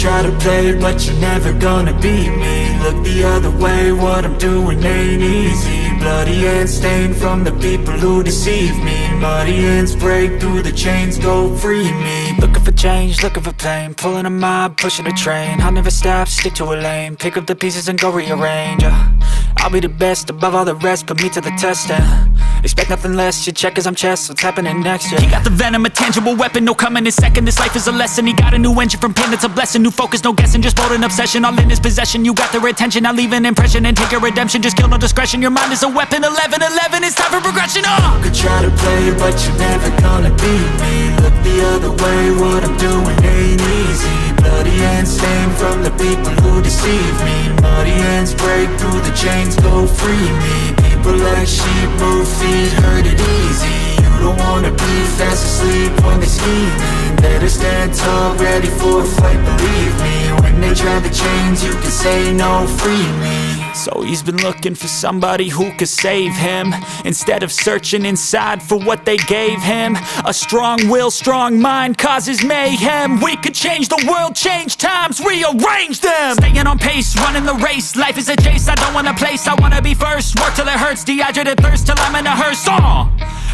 try to play, but you're never gonna beat me. Look the other way, what I'm doing ain't easy. Bloody hands stained from the people who deceive me. Muddy hands break through the chains, go free me. Looking for change, looking for pain, pulling a mob, pushing a train. I'll never stop, stick to a lane, pick up the pieces and go rearrange. I'll be the best above all the rest, put me to the test and expect nothing less, you check as I'm chess, what's happening next, yeah. He got the venom, a tangible weapon, no coming in second. This life is a lesson, he got a new engine from pain, it's a blessing. New focus, no guessing, just bold and obsession, all in his possession. You got their attention, I'll leave an impression and take your redemption. Just kill no discretion, your mind is a weapon. 11-11, it's time for progression, You could try to play, but you're never gonna beat me. Look the other way, what I'm doing ain't easy. Bloody hands stained from the people who deceive me. Muddy hands break through the chains, go free me. People like sheep move feet, hurt it easy. You don't wanna be fast asleep when they're scheming. Better stand tall, ready for a fight, believe me. When they try the chains, you can say no, free me. So he's been looking for somebody who could save him, instead of searching inside for what they gave him. A strong will, strong mind causes mayhem. We could change the world, change times, rearrange them. Staying on pace, running the race. Life is a chase, I don't want a place, I wanna be first. Work till it hurts, dehydrated thirst till I'm in a hearse.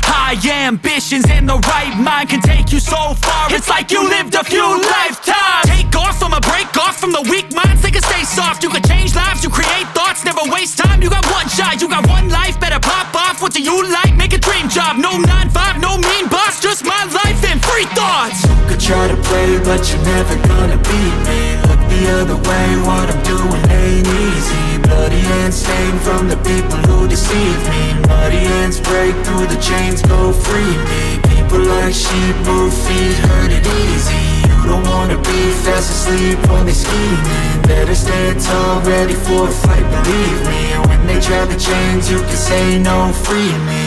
High ambitions and the right mind can take you so far. It's like you lived a few lifetimes. Take off from a break off from the weak minds, they can stay soft. You can change lives, you create thoughts, never waste time. You got one shot, you got one life, better pop off. What do you like? Make a dream job. No 9-5, no mean boss, just my life and free thoughts. You could try to play, but you're never gonna beat me. Look the other way, what I'm doing ain't easy. Bloody hands stained from the people who deceive me. Muddy hands break through the chains, go free me. People like sheep move feet, hurt it easy. You don't wanna be fast asleep when they're scheming. Better stand tall, ready for a fight, believe me. When they try the chains, you can say no, free me.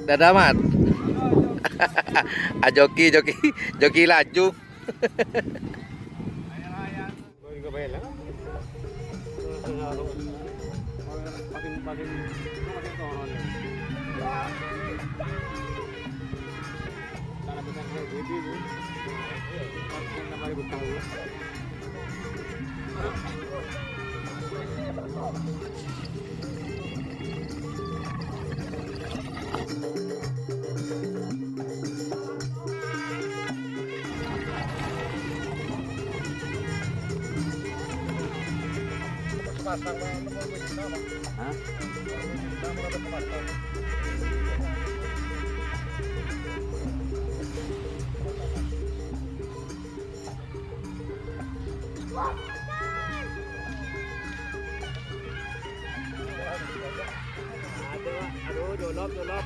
Dadah Mat. Joki laju. Dolop.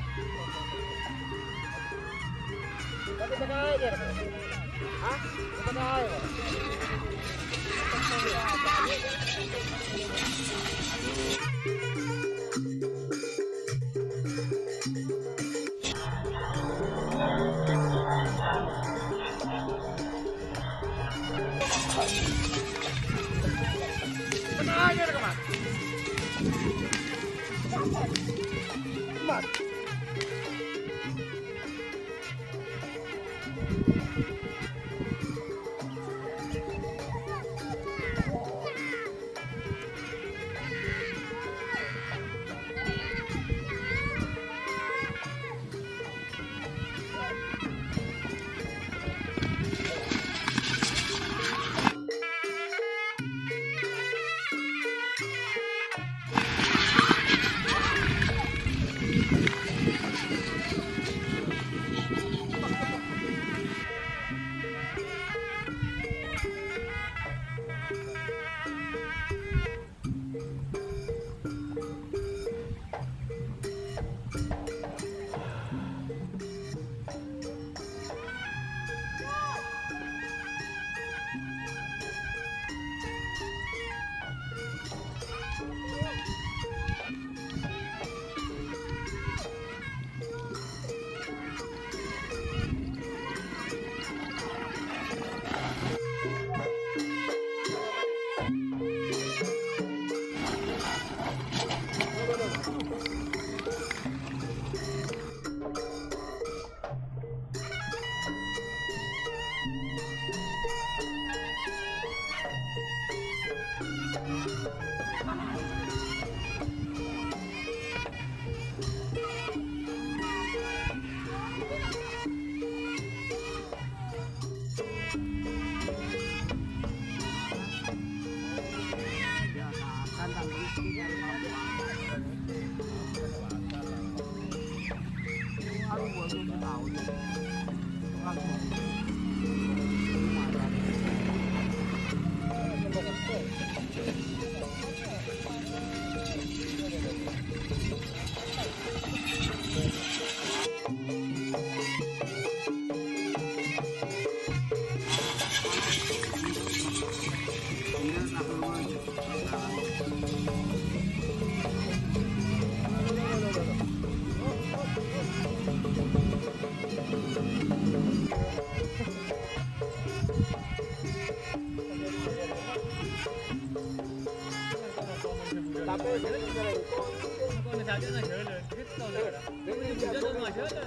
chào cho này chơi lên hết rồi này đó chơi ngoài chơi rồi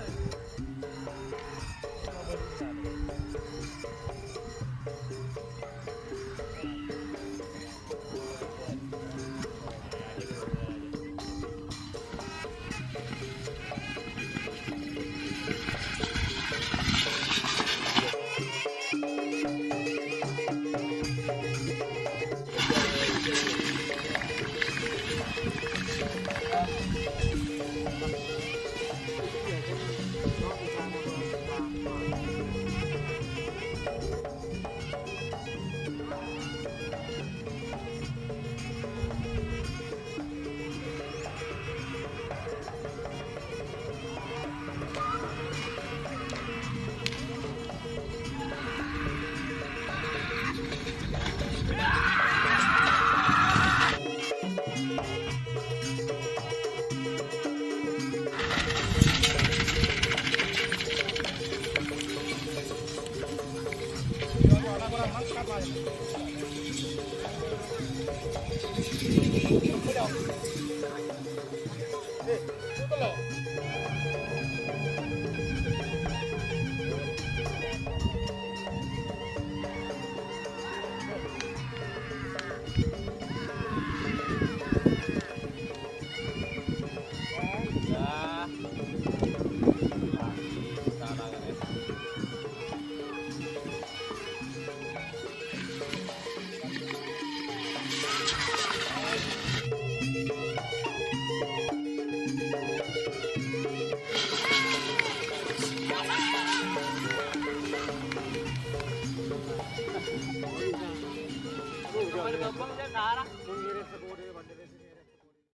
Hãy subscribe cho kênh Ghiền Mì Gõ để không bỏ lỡ những video hấp dẫn.